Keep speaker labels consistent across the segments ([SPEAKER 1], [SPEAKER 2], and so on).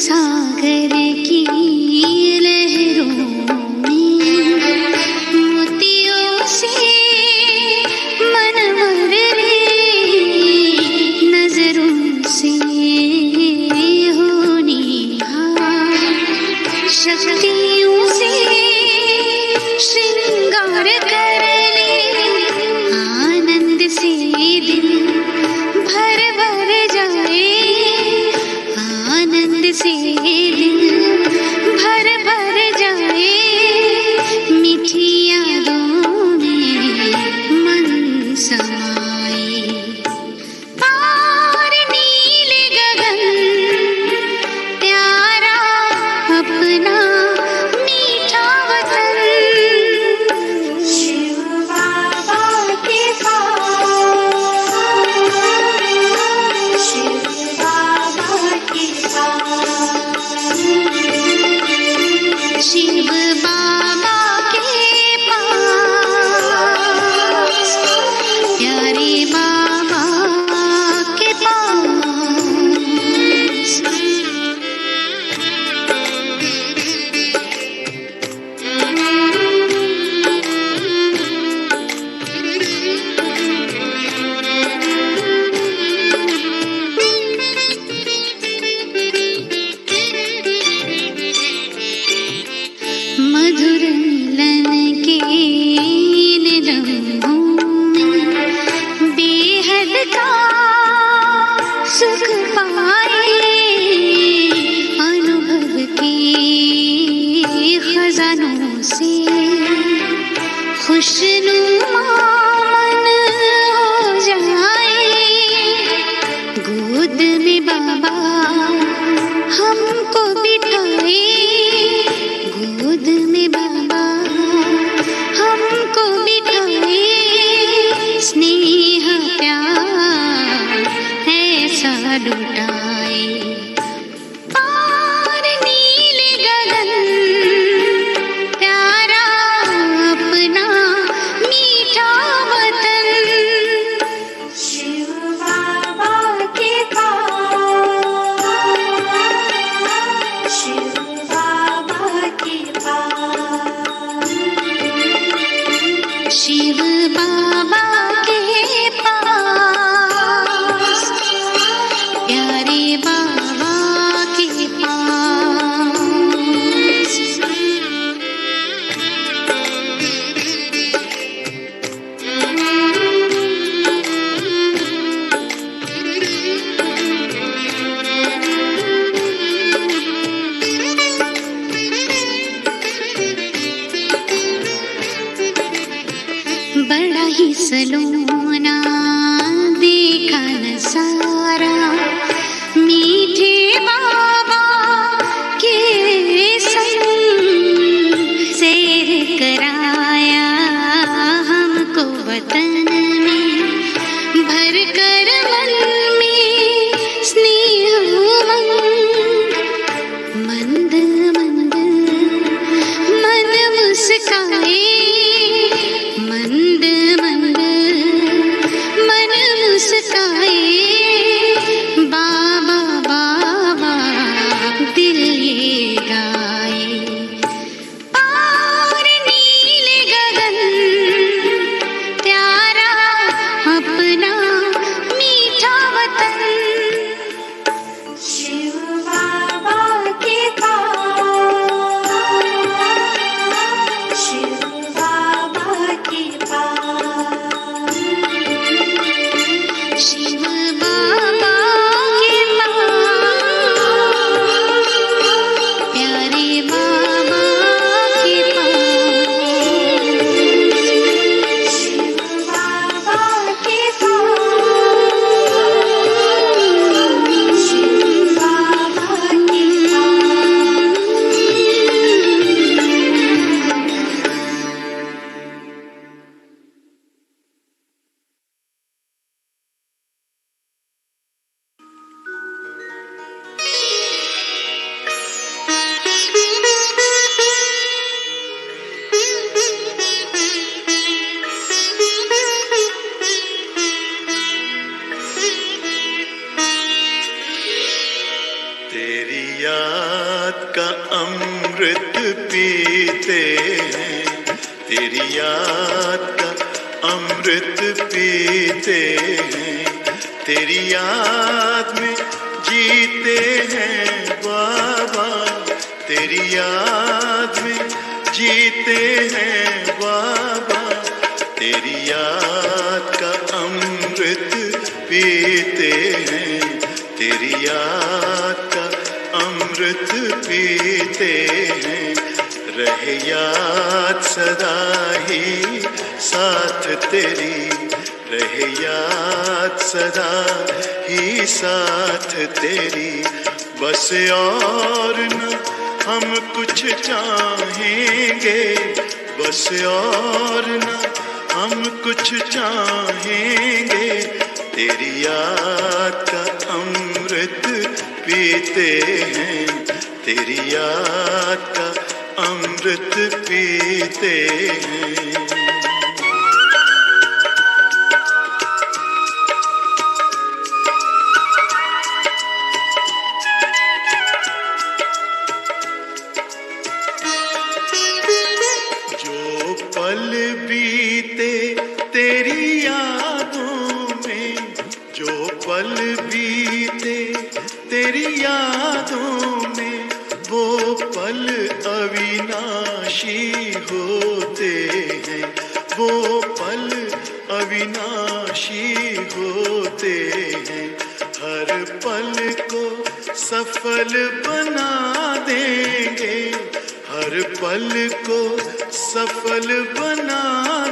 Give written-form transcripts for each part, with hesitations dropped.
[SPEAKER 1] सागर की लहरों में मोतियों से मन भर ले, नजरों से हो निहार, शक्तियों से श्रृंगार कर ले, आनंद से दिल भर भर जाए, आनंद से दिल भर भर जाए, मीठी यादों में मन समाए। पार नीले गगन प्यारा अपना मीठा वतन, शिव बाबा के पास, शिव बाबा के पास, शिव बाबा के पास, प्यारे बाबा के पास। मधुर मिलन के इन लम्हों में बेहद का सुख पाए, अनुभव के खजानों से खुशनुमा मन हो जाए, गोद में बाबा हमको बिठाए, गोद में बाबा हमको बिठाए, स्नेह प्यार ऐसा लुटाए। पार नीले गगन प्यारा अपना मीठा वतन, शिव बाबा के पास, शिव बाबा के पास, शिव बाबा के पास, प्यारे बाबा के पास। बड़ा ही सलोना देखा नजारा, मीठे बाबा के संग सैर कराया हमको वतन में, भर कर मन में स्नेह उमंग, मंद मंद मन मुस्काए, मंद मंद मन मुस्काए, बाबा बाबा दिल ये गाए। पार नीले गगन प्यारा अपना मीठा वतन, शिव बाबा के पास, शिव बाबा के पास, शिव बाबा के पास, प्यारे बाबा के पास, शिव बाबा के पास, शिव बाबा के
[SPEAKER 2] तेरी याद का अमृत पीते हैं, तेरी याद का अमृत पीते हैं, तेरी याद में जीते हैं बाबा, तेरी याद में जीते हैं बाबा, तेरी याद का अमृत पीते हैं, तेरी याद का अमृत पीते हैं, रहे याद सदा ही साथ तेरी, रहे याद सदा ही साथ तेरी, बस और न हम कुछ चाहेंगे, बस और न हम कुछ चाहेंगे, तेरी याद का अमृत पीते हैं, तेरी याद का अमृत पीते हैं। जो पल बीते तेरी यादों में, जो पल बीते तेरी यादों में, वो पल अविनाशी होते हैं, वो पल अविनाशी होते हैं, हर पल को सफल बना देंगे, हर पल को सफल बना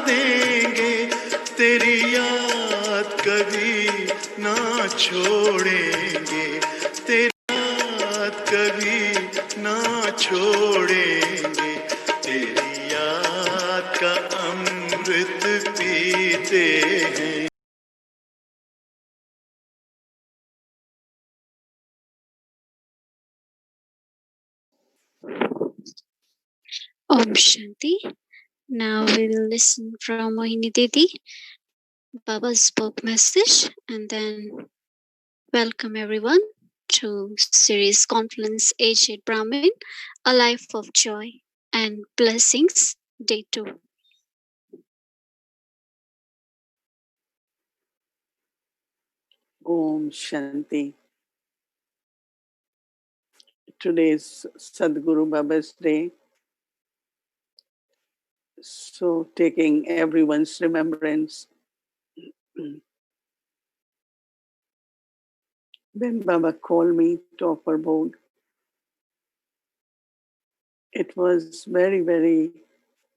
[SPEAKER 2] देंगे, तेरी याद कभी ना छोड़ेंगे, तेरी याद कभी ना छोड़ेंगे, तेरी याद का अमृत पीते हैं।
[SPEAKER 1] Om Shanti. Now we will listen from Mohini Didi, Baba's book message, and then welcome everyone to series Confluence-Aged Brahmin, A Life of Joy and Blessings, Day 2.
[SPEAKER 3] Om Shanti. Today is Sadhguru Baba's day. So, taking everyone's remembrance, when Baba called me to offer Bhog, it was very, very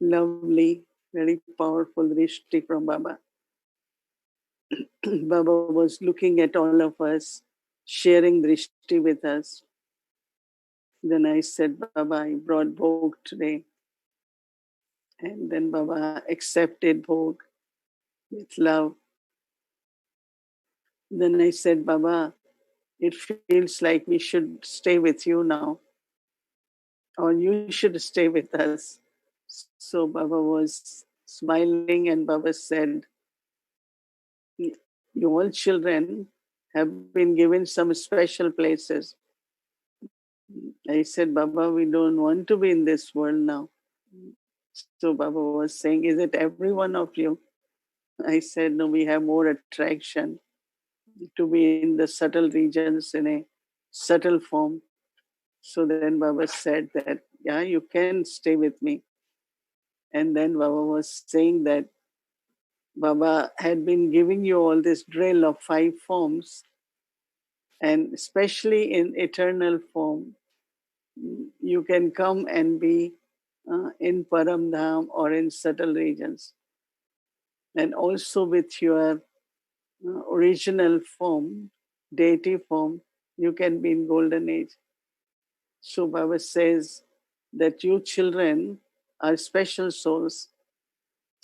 [SPEAKER 3] lovely, very powerful drishti from Baba. Baba was looking at all of us, sharing drishti with us. Then I said, Baba, I brought Bhog today. And then Baba accepted Bhog with love. Then I said, Baba, it feels like we should stay with you now, or you should stay with us. So Baba was smiling and Baba said, you all children have been given some special places. I said, Baba, we don't want to be in this world now. So Baba was saying, is it every one of you? I said, no, we have more attraction to be in the subtle regions in a subtle form. So then Baba said that, yeah, you can stay with me. And then Baba was saying that Baba had been giving you all this drill of 5 forms, and especially in eternal form, you can come and be in Param Dham or in subtle regions. And also with your original form, deity form, you can be in golden age. So Baba says that you children are special souls.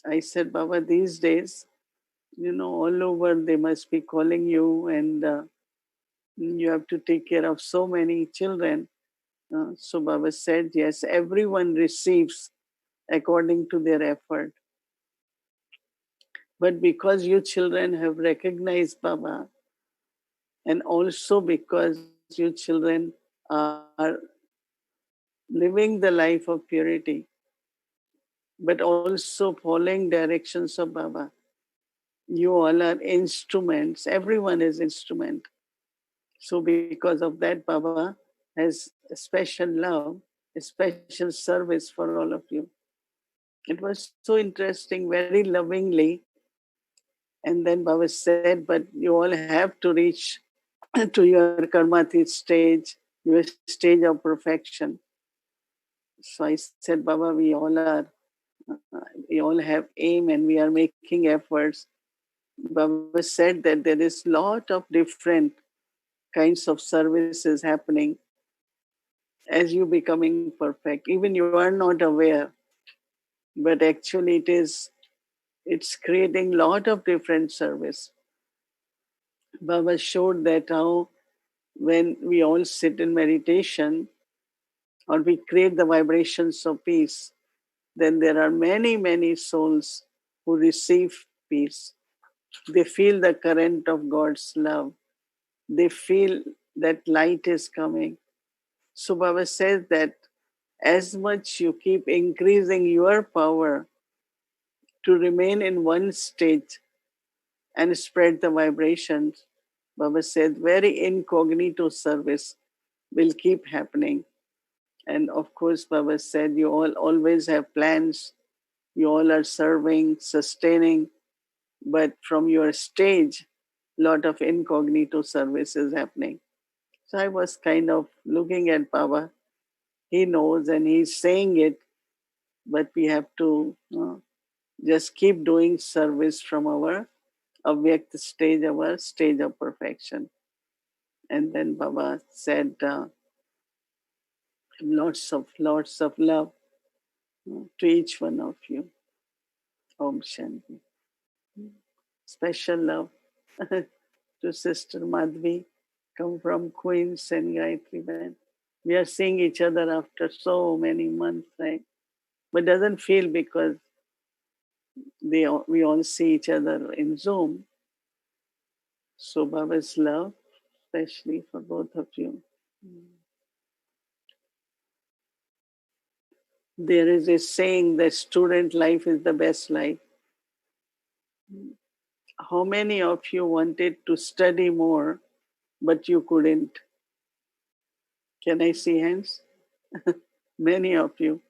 [SPEAKER 3] I said, Baba, these days, all over they must be calling you, and you have to take care of so many children. So Baba said, yes, everyone receives according to their effort. But because you children have recognized Baba, and also because you children are living the life of purity, but also following directions of Baba. You all are instruments. Everyone is instrument. So because of that, Baba has a special love, a special service for all of you. It was so interesting, very lovingly. And then Baba said, but you all have to reach to your karmathi stage, your stage of perfection. So I said, Baba, we all have aim and we are making efforts. Baba said that there is lot of different kinds of services happening as you becoming perfect. Even you are not aware, but actually it's creating lot of different service. Baba showed that how when we all sit in meditation or we create the vibrations of peace, then there are many, many souls who receive peace. They feel the current of God's love. They feel that light is coming. So Baba says that as much you keep increasing your power to remain in one state and spread the vibrations, Baba said very incognito service will keep happening. And of course, Baba said you all always have plans, you all are serving, sustaining, but from your stage, lot of incognito service is happening. So I was kind of looking at Baba. He knows and he's saying it, but we have to just keep doing service from our avyakt stage, our stage of perfection. And then Baba said, lots of love to each one of you. Om Shanti. Special love to Sister Madhvi, come from Queens and Gayatri Band. We are seeing each other after so many months, right? But doesn't feel because we all see each other in Zoom. So Baba's love, especially for both of you. There is a saying that student life is the best life. How many of you wanted to study more, but you couldn't? Can I see hands? Many of you.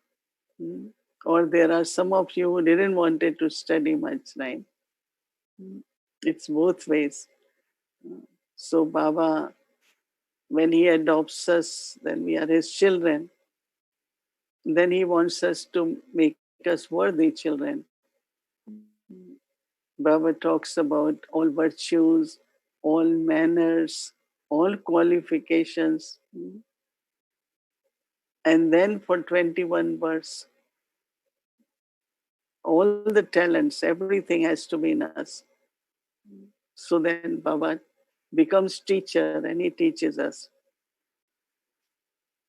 [SPEAKER 3] Mm. Or there are some of you who didn't wanted to study much, right? Mm. It's both ways. So Baba, when he adopts us, then we are his children. Then he wants us to make us worthy children. Baba talks about all virtues, all manners, all qualifications. And then for 21 verse, all the talents, everything has to be in us. So then Baba becomes teacher and he teaches us.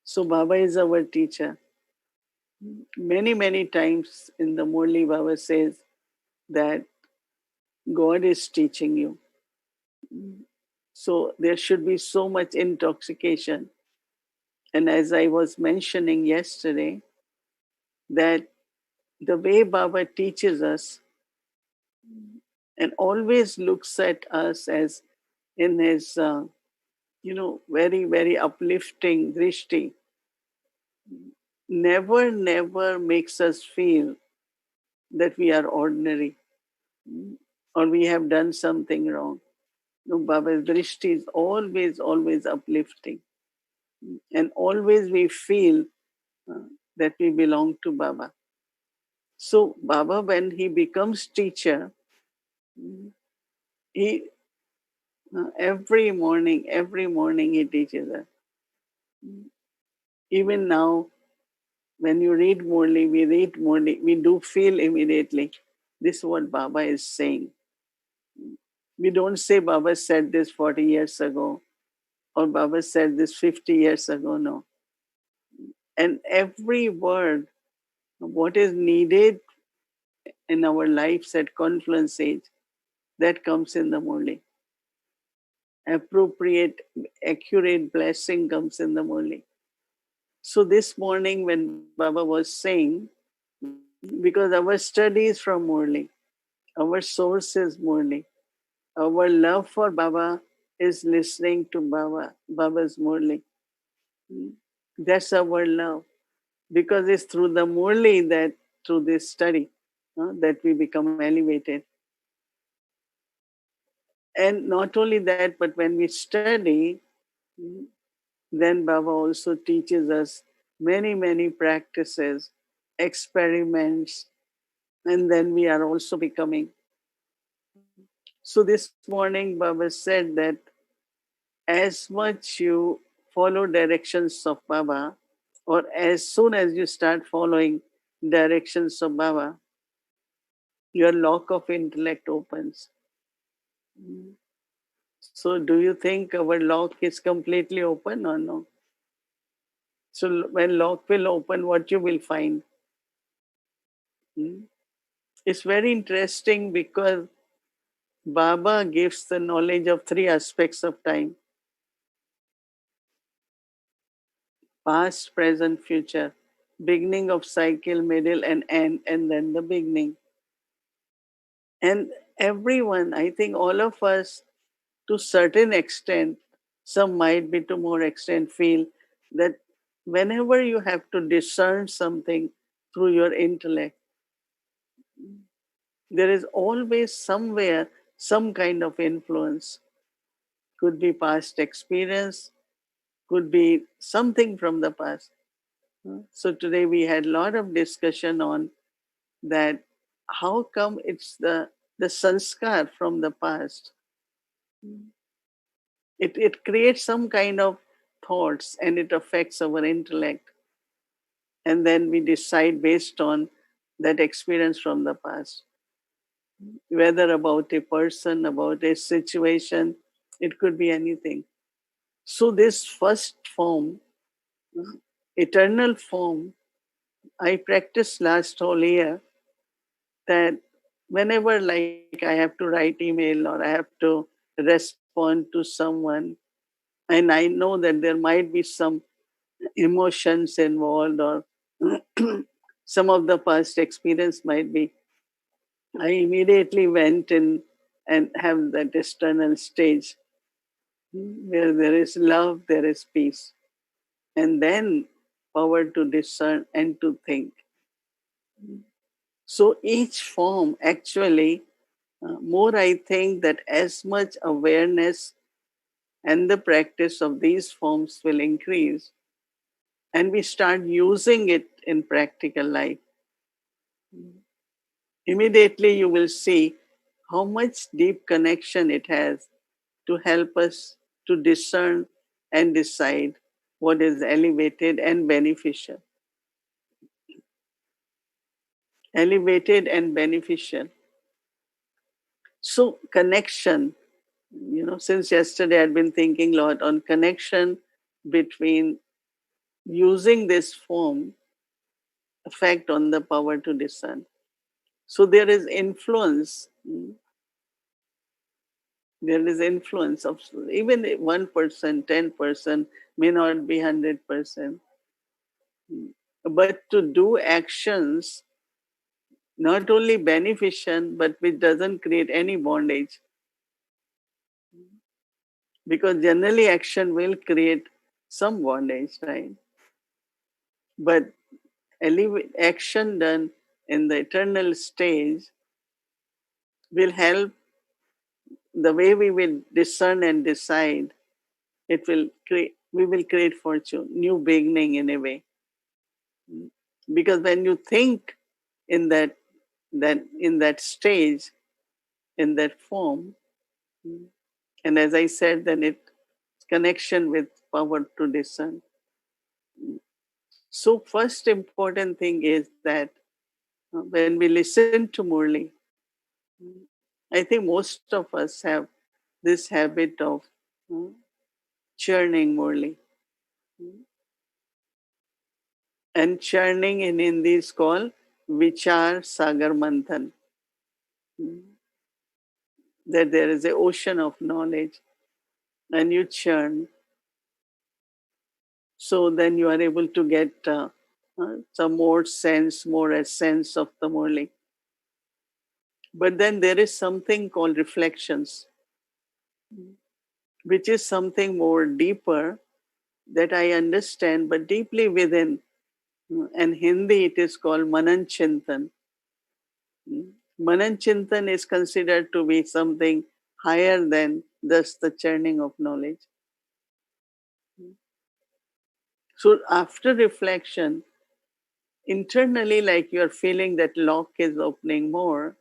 [SPEAKER 3] So Baba is our teacher. Many, many times in the Murli, Baba says that God is teaching you. So there should be so much intoxication. And as I was mentioning yesterday, that the way Baba teaches us and always looks at us as in his, very, very uplifting drishti, never makes us feel that we are ordinary or we have done something wrong. No, Baba's drishti is always uplifting. And always we feel that we belong to Baba. So Baba, when he becomes teacher, he every morning he teaches us. Even now, when you read Murli, we read Murli, we do feel immediately this is what Baba is saying. We don't say Baba said this 40 years ago or Baba said this 50 years ago, no. And every word, what is needed in our lives at Confluence Age, that comes in the Murli. appropriate, accurate blessing comes in the Murli. So this morning when Baba was saying, because our study is from Murli, our source is Murli, our love for Baba is listening to Baba's Murli. That's our love. Because it's through the Murli that, through this study, that we become elevated. And not only that, but when we study, then Baba also teaches us many, many practices, experiments, and then we are also becoming. So this morning, Baba said that as much you follow directions of Baba, or as soon as you start following directions of Baba, your lock of intellect opens. So, do you think our lock is completely open or no? So, when lock will open, what you will find? Hmm? It's very interesting because Baba gives the knowledge of three aspects of time: past, present, future, beginning of cycle, middle, and end, and then the beginning. And everyone, I think all of us, to certain extent, some might be to more extent, feel that whenever you have to discern something through your intellect, there is always somewhere some kind of influence. Could be past experience, could be something from the past. So today we had a lot of discussion on that. How come it's the sanskar from the past? It creates some kind of thoughts and it affects our intellect. And then we decide based on that experience from the past, whether about a person, about a situation, it could be anything. So, this first form, eternal form, I practiced last whole year that whenever like I have to write email or I have to respond to someone, and I know that there might be some emotions involved or some of the past experience might be, I immediately went in and have that external stage where there is love, there is peace, and then power to discern and to think. So each form actually, more I think that as much awareness and the practice of these forms will increase, and we start using it in practical life, immediately you will see how much deep connection it has to help us to discern and decide what is elevated and beneficial. Elevated and beneficial. So, connection, since yesterday I'd been thinking a lot on connection between using this form effect on the power to discern. So, there is influence. There is influence of even 1%, 10% may not be 100%. But to do actions not only beneficial but which doesn't create any bondage, because generally action will create some bondage, right? But action done in the eternal stage will help. The way we will discern and decide, it will create, we will create fortune, new beginning in a way. Because when you think in that stage, in that form, and as I said, then it connection with power to discern. So first important thing is that when we listen to Murli, I think most of us have this habit of uh, churning Murli. And churning in Hindi is called Vichar Sagar Manthan. That there is an ocean of knowledge. and you churn. So then you are able to get some more sense, more essence of the Murli. But then there is something called reflections, which is something more deeper that I understand, but deeply within. And Hindi, it is called Manan Chintan. Manan Chintan is considered to be something higher than just the churning of knowledge. So after reflection, internally, like you're feeling that lock is opening more.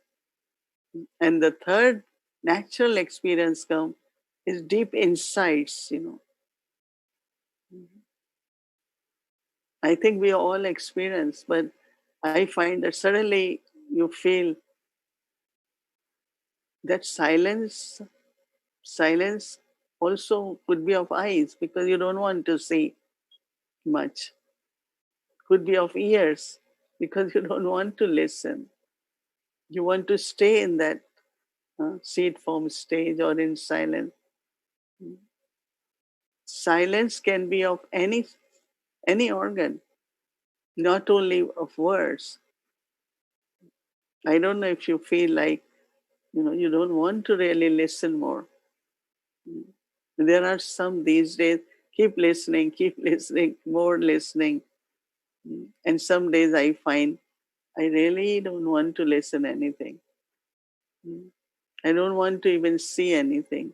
[SPEAKER 3] And the third natural experience come is deep insights. I think we all experience, but I find that suddenly you feel that silence also could be of eyes because you don't want to see much. Could be of ears because you don't want to listen. You want to stay in that seed form stage or in silence. Silence can be of any organ, not only of words. I don't know if you feel like you don't want to really listen more. There are some these days keep listening, more listening. And some days I find I really don't want to listen anything. I don't want to even see anything.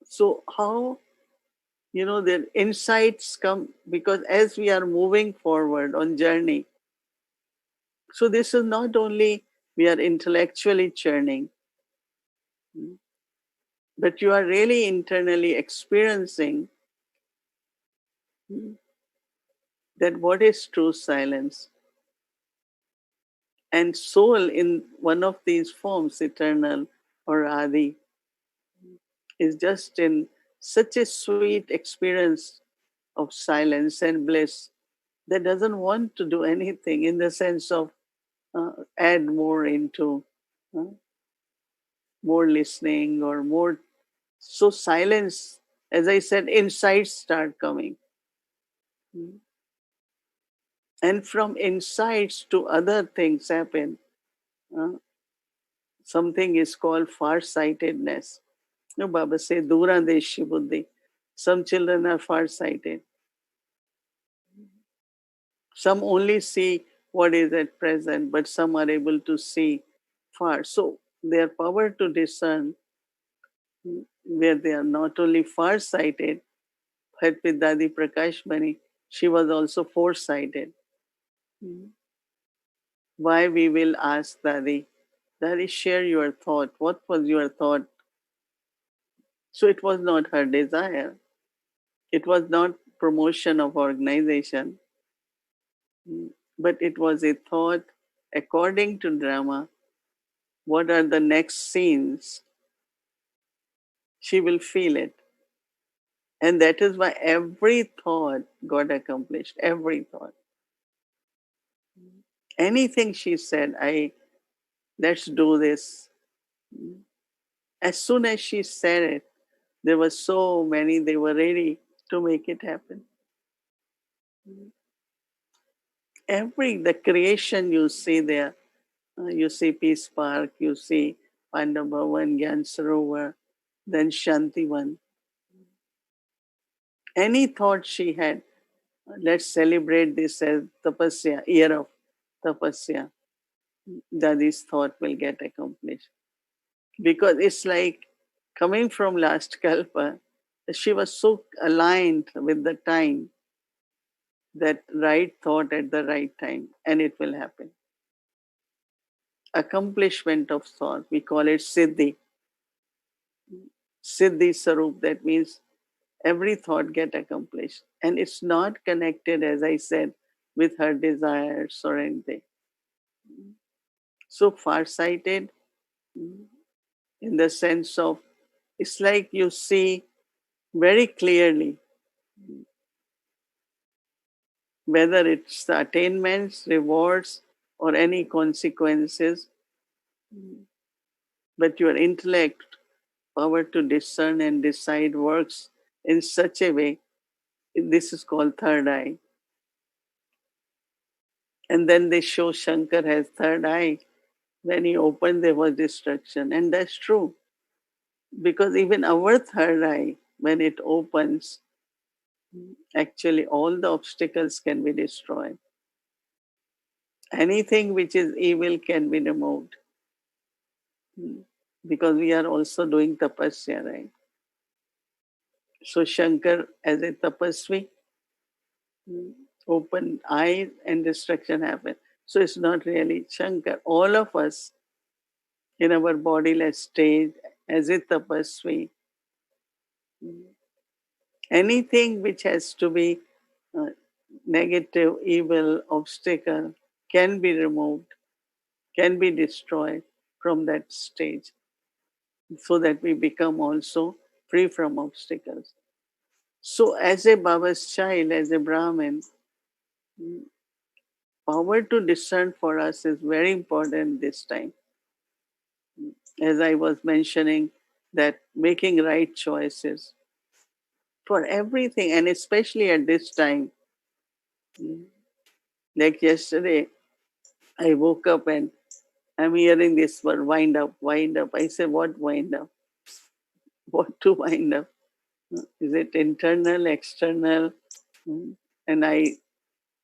[SPEAKER 3] So how the insights come because as we are moving forward on journey, so this is not only we are intellectually churning, but you are really internally experiencing that what is true silence. And soul in one of these forms, eternal or Adi, is just in such a sweet experience of silence and bliss that doesn't want to do anything in the sense of add more into uh, more listening or more. So, silence, as I said, insights start coming. And from insights to other things happen. Uh, Something is called far-sightedness. No, Baba say, Dura Deshi Buddhi. Some children are far-sighted. Some only see what is at present, but some are able to see far. So their power to discern where they are not only far-sighted, but with Dadi Prakash Bani, she was also foresighted. Why we will ask Dadi, Dadi, share your thought. What was your thought? So it was not her desire. It was not promotion of organization, but it was a thought according to drama. What are the next scenes? She will feel it. And that is why every thought got accomplished. Every thought. Anything she said, let's do this. As soon as she said it, there were so many, they were ready to make it happen. The creation you see there, you see Peace Park, you see Pandav Bhavan, Gyan Sarovar, then Shantivan. Any thought she had, let's celebrate this as Tapasya, year of Tapasya, that this thought will get accomplished. Because it's like coming from last Kalpa, she was so aligned with the time, that right thought at the right time, and it will happen. Accomplishment of thought, we call it Siddhi. Siddhi Sarup, that means every thought get accomplished. And it's not connected, as I said, with her desires or anything. So far-sighted in the sense of, it's like you see very clearly whether it's the attainments, rewards, or any consequences, but your intellect power to discern and decide works in such a way. This is called third eye. And then they show Shankar has third eye. When he opened, there was destruction. And that's true. Because even our third eye, when it opens, actually all the obstacles can be destroyed. Anything which is evil can be removed. Because we are also doing tapasya, right? So Shankar, as a tapasvi, open eye and destruction happen. So it's not really Shankar. All of us in our bodiless state, as a tapasvi, anything which has to be uh, negative, evil, obstacle can be removed, can be destroyed from that stage so that we become also free from obstacles. So, as a Baba's child, as a Brahmin, power to discern for us is very important this time. As I was mentioning, that making right choices for everything, and especially at this time, like yesterday, I woke up and I'm hearing this word wind up, wind up. I say, what wind up? What to wind up? Is it internal, external? And I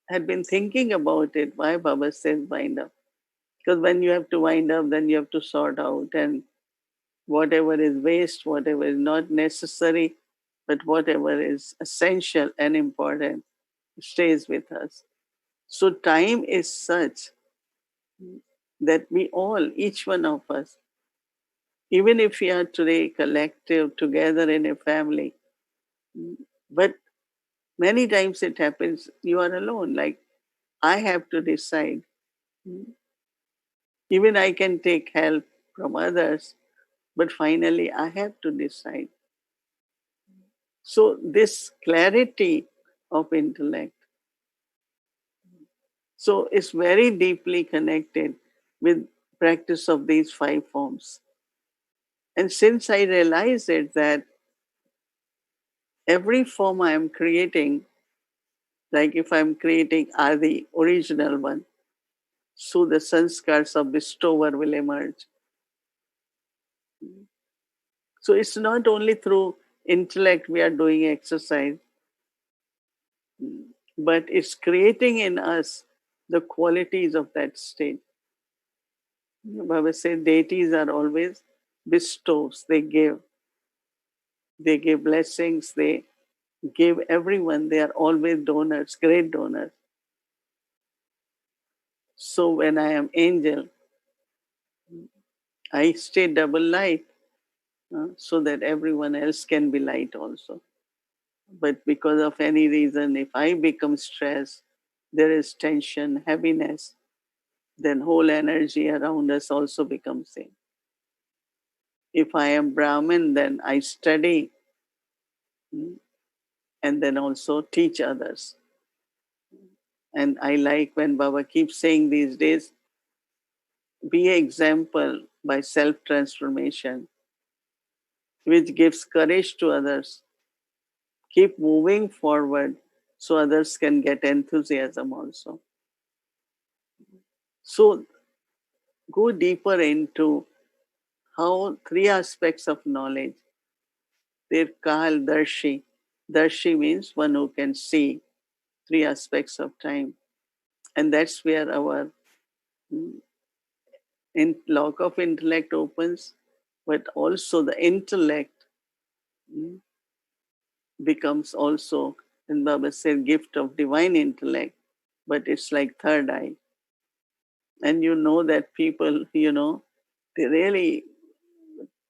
[SPEAKER 3] had been thinking about it, why Baba says wind up. Because when you have to wind up, then you have to sort out, and whatever is waste, whatever is not necessary, but whatever is essential and important stays with us. So time is such that we all, each one of us, even if we are today collective together in a family, but many times it happens you are alone. Like I have to decide. Even I can take help from others, but finally I have to decide. So this clarity of intellect, so it's very deeply connected with practice of these five forms. And since I realized it that every form I am creating, like if I'm creating are the original one, so the sanskars of bestower will emerge. So it's not only through intellect we are doing exercise, but it's creating in us the qualities of that state. Baba said deities are always bestows, they give blessings, they give everyone, they are always donors, great donors. So when I am angel, I stay double light so that everyone else can be light also. But because of any reason, if I become stressed, there is tension, heaviness, then whole energy around us also becomes same. If I am Brahmin, then I study and then also teach others. And I like when Baba keeps saying these days, be an example by self transformation, which gives courage to others. Keep moving forward so others can get enthusiasm also. So go deeper into how three aspects of knowledge, they're called Darshi. Darshi means one who can see three aspects of time. And that's where our lock of intellect opens, but also the intellect becomes also, and Baba said, gift of divine intellect, but it's like third eye. And you know that people, they really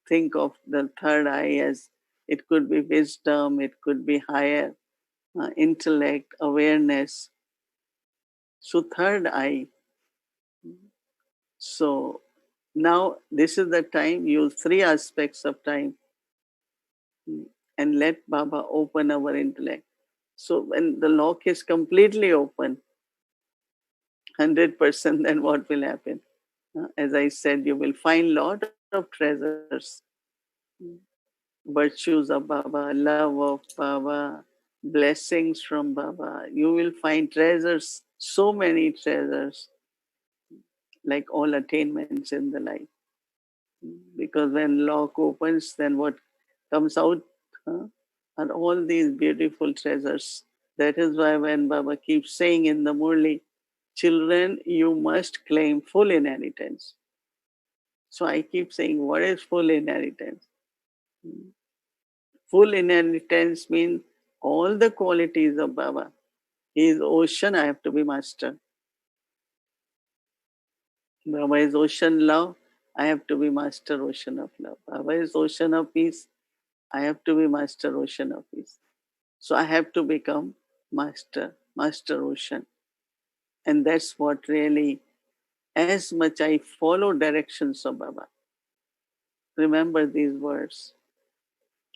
[SPEAKER 3] think of the third eye as it could be wisdom, it could be higher intellect, awareness. So, third eye. So, now this is the time, use three aspects of time and let Baba open our intellect. So, when the lock is completely open, 100%, then what will happen? As I said, you will find lot of treasures. virtues of Baba, love of Baba, blessings from Baba. You will find treasures, so many treasures, like all attainments in the life. Because when lock opens, then what comes out huh, are all these beautiful treasures. That is why when Baba keeps saying in the Murli, children, you must claim full inheritance. So I keep saying, what is full inheritance? Full inheritance means all the qualities of Baba. He is ocean, I have to be master. Baba is ocean love, I have to be master ocean of love. Baba is ocean of peace, I have to be master ocean of peace. So I have to become master ocean. And that's what really, as much I follow directions of Baba, remember these words,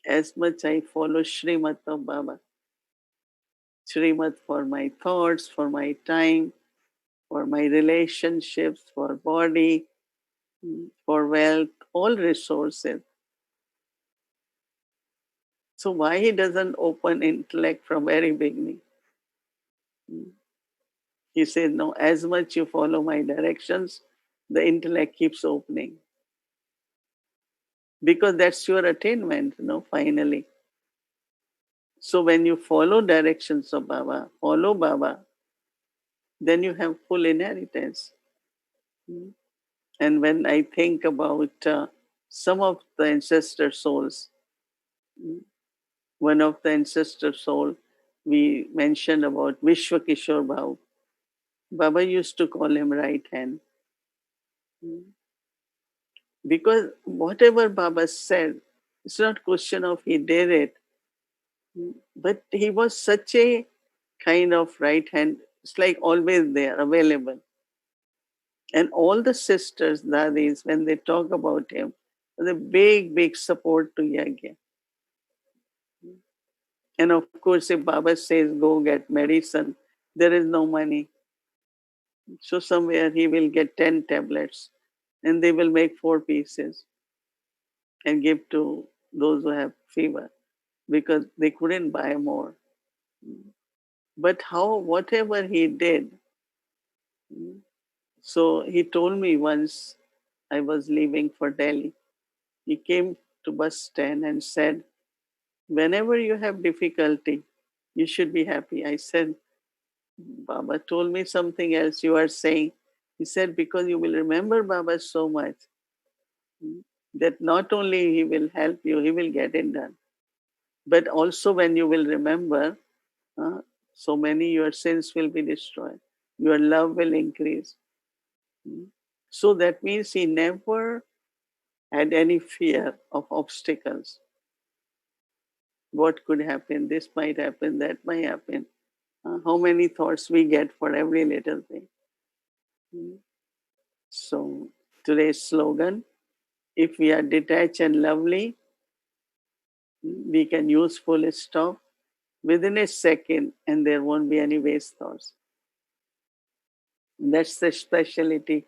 [SPEAKER 3] as much I follow Srimat of Baba, Srimat for my thoughts, for my time, for my relationships, for body, for wealth, all resources. So why he doesn't open intellect from very beginning? He says, no, as much you follow my directions, the intellect keeps opening. Because that's your attainment, finally. So when you follow directions of Baba, follow Baba, then you have full inheritance. And when I think about some of the ancestor souls, one of the ancestor soul, we mentioned about Vishwakishore Bhau. Baba used to call him right hand. Because whatever Baba said, it's not question of he did it, but he was such a kind of right hand. It's like always there, available. And all the sisters, dadis, when they talk about him, the big support to Yagya. And of course, if Baba says, go get medicine, there is no money. So somewhere he will get 10 tablets and they will make 4 pieces and give to those who have fever because they couldn't buy more. But whatever he did, so he told me once I was leaving for Delhi, he came to bus stand and said, whenever you have difficulty, you should be happy. I said, Baba told me something else you are saying. He said, because you will remember Baba so much that not only he will help you, he will get it done. But also when you will remember, uh, so many your sins will be destroyed. Your love will increase. So that means he never had any fear of obstacles. What could happen? This might happen, that might happen. How many thoughts we get for every little thing. So today's slogan, if we are detached and lovely, we can use full stop within a second and there won't be any waste thoughts. That's the speciality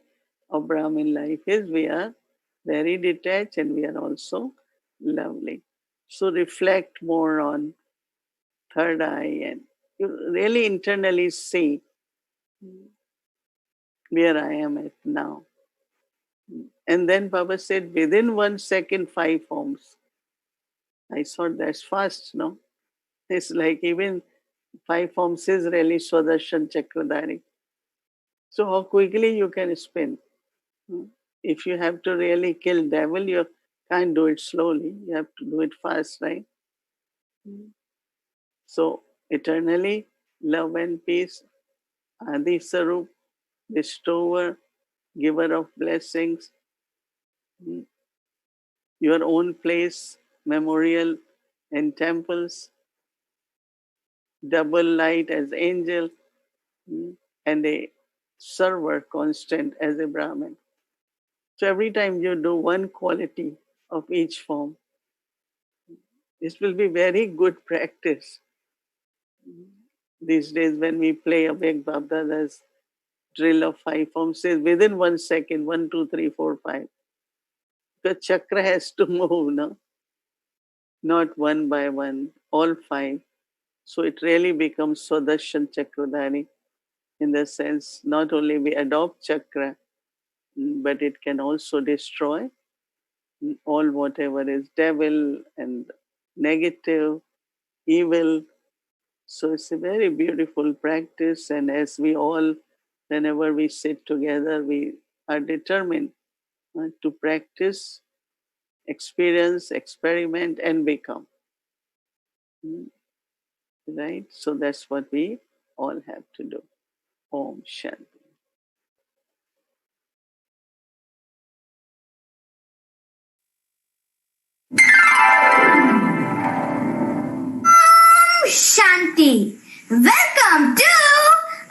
[SPEAKER 3] of Brahmin life is we are very detached and we are also lovely. So reflect more on third eye and you really internally see where I am at now. And then Baba said, within 1 second, 5 forms. I thought that's fast, no? It's like even 5 forms is really Swadarshan Chakradhari. So how quickly you can spin. If you have to really kill devil, you can't do it slowly. You have to do it fast, right? So eternally, love and peace, Adi Sarup, bestower, giver of blessings, your own place, memorial and temples, double light as angel, and a server constant as a Brahmin. So every time you do one quality of each form, this will be very good practice. These days when we play a big Babdada's drill of 5 forms, says within 1 second, 1, 2, 3, 4, 5. The chakra has to move, no? not one by one, all five. So it really becomes Swadarshan Chakradhari in the sense not only we adopt chakra, but it can also destroy all whatever is devil and negative, evil. So it's a very beautiful practice. And as we all, whenever we sit together, we are determined to practice, experience, experiment, and become. Mm, right? So that's what we all have to do. Om Shanti.
[SPEAKER 2] Shanti. Welcome to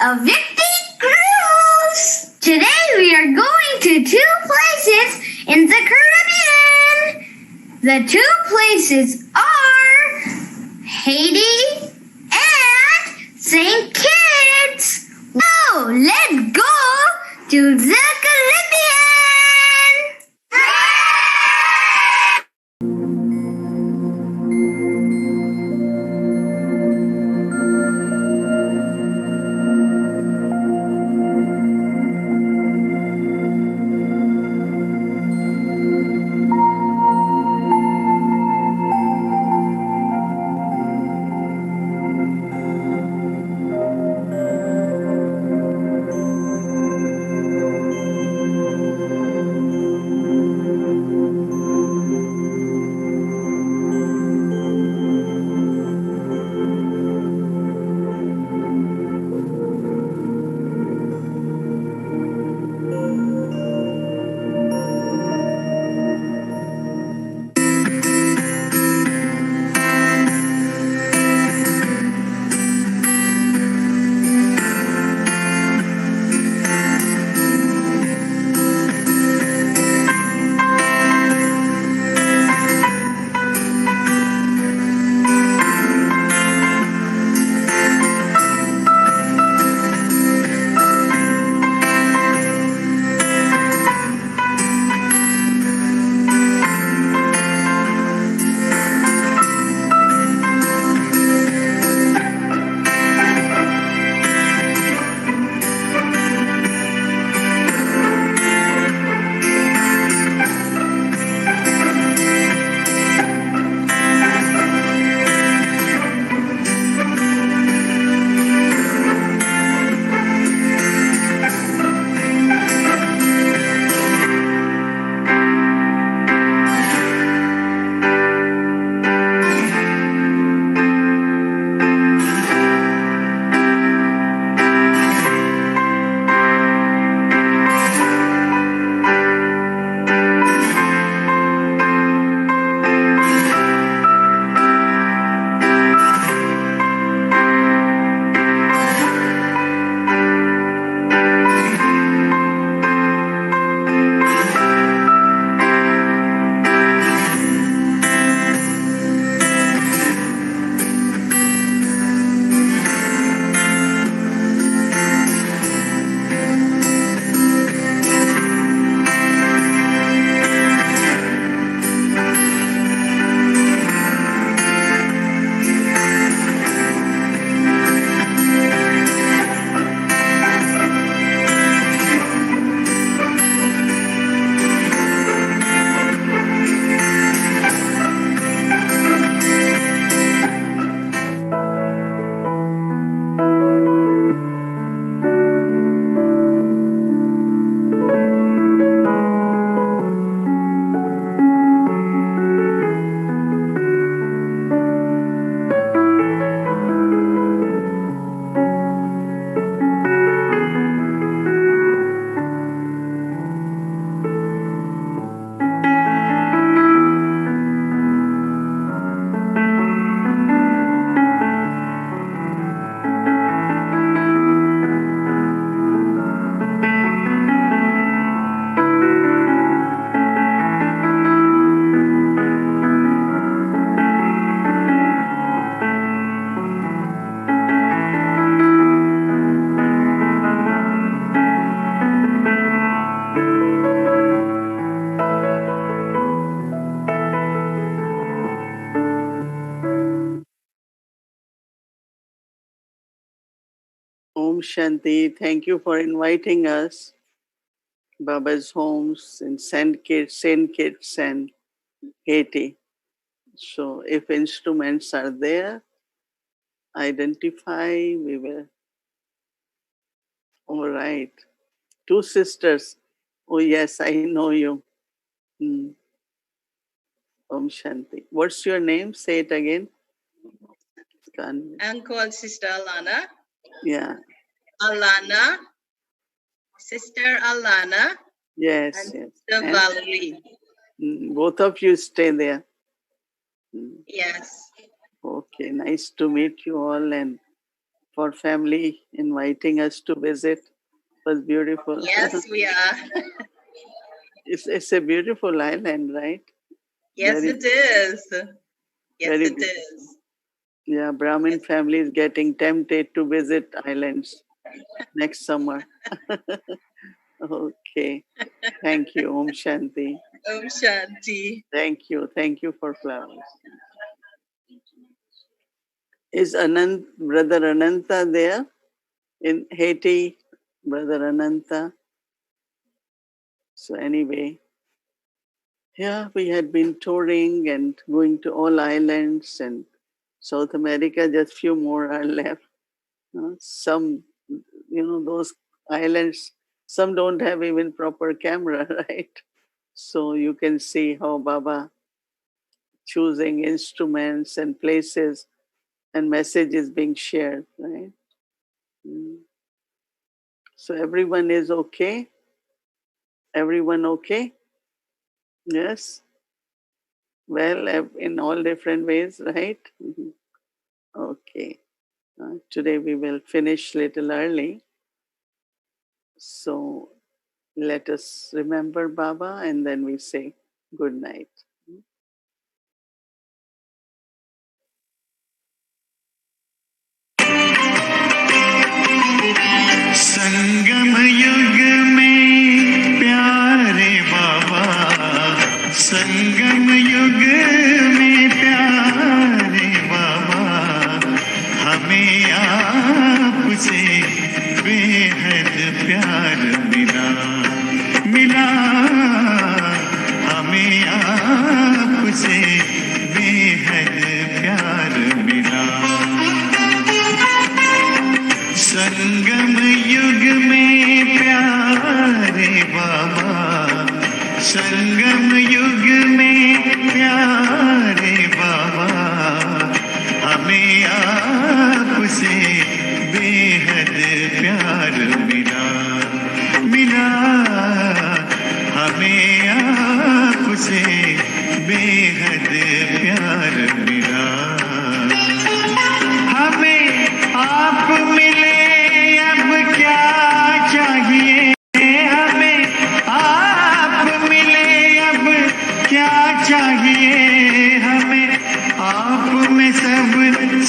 [SPEAKER 2] a Victory Cruise. Today we are going to two places in the Caribbean. The two places are Haiti and St. Kitts. So let's go to the Caribbean.
[SPEAKER 3] Om Shanti. Thank you for inviting us. Baba's homes in Saint Kitts and Haiti. So if instruments are there, identify, we will. All right. Two sisters. Oh, yes, I know you. Hmm. Om Shanti. What's your name? Say it again.
[SPEAKER 4] I'm called Sister Alana.
[SPEAKER 3] Yeah.
[SPEAKER 4] Alana. Sister Alana.
[SPEAKER 3] Yes,
[SPEAKER 4] and
[SPEAKER 3] yes.
[SPEAKER 4] Sister Valerie.
[SPEAKER 3] Both of you stay there.
[SPEAKER 4] Yes.
[SPEAKER 3] Okay, nice to meet you all, and for family inviting us to visit. It was beautiful.
[SPEAKER 4] Yes, we are.
[SPEAKER 3] It's a beautiful island, right?
[SPEAKER 4] Yes,
[SPEAKER 3] Very,
[SPEAKER 4] it is. Yes,
[SPEAKER 3] very
[SPEAKER 4] it
[SPEAKER 3] beautiful.
[SPEAKER 4] is.
[SPEAKER 3] Yeah, Brahmin family is getting tempted to visit islands next summer. Okay. Thank you. Om Shanti.
[SPEAKER 4] Om Shanti.
[SPEAKER 3] Thank you. Thank you for flowers. Is Brother Ananta there in Haiti? Brother Ananta. So anyway, yeah, we had been touring and going to all islands and South America. Just few more are left. Some, those islands, some don't have even proper camera, right? So you can see how Baba choosing instruments and places and messages being shared, right? So everyone is okay? Everyone okay? Yes? Well, in all different ways, right? Okay. Today we will finish little early. So let us remember Baba and then we say good night.
[SPEAKER 5] संगम युग में प्यारे बाबा, संगम युग में प्यारे बाबा, हमें आपसे बेहद प्यार मिला, मिला, हमें आपसे बेहद प्यार मिला। संगम युग में प्यारे बाबा, संगम युग में प्यारे बाबा, हमें आपसे बेहद प्यार मिला, मिला, हमें आपसे बेहद प्यार मिला। हमें आप मिले अब क्या चाहिए, हमें आप मिले अब क्या चाहिए, हमें आप में सब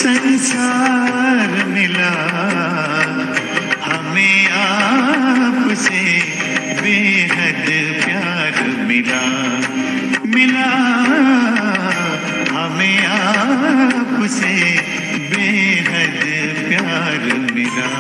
[SPEAKER 5] संसार मिला, हमें आपसे बेहद प्यार मिला, मिला, हमें आपसे बेहद प्यार मिला।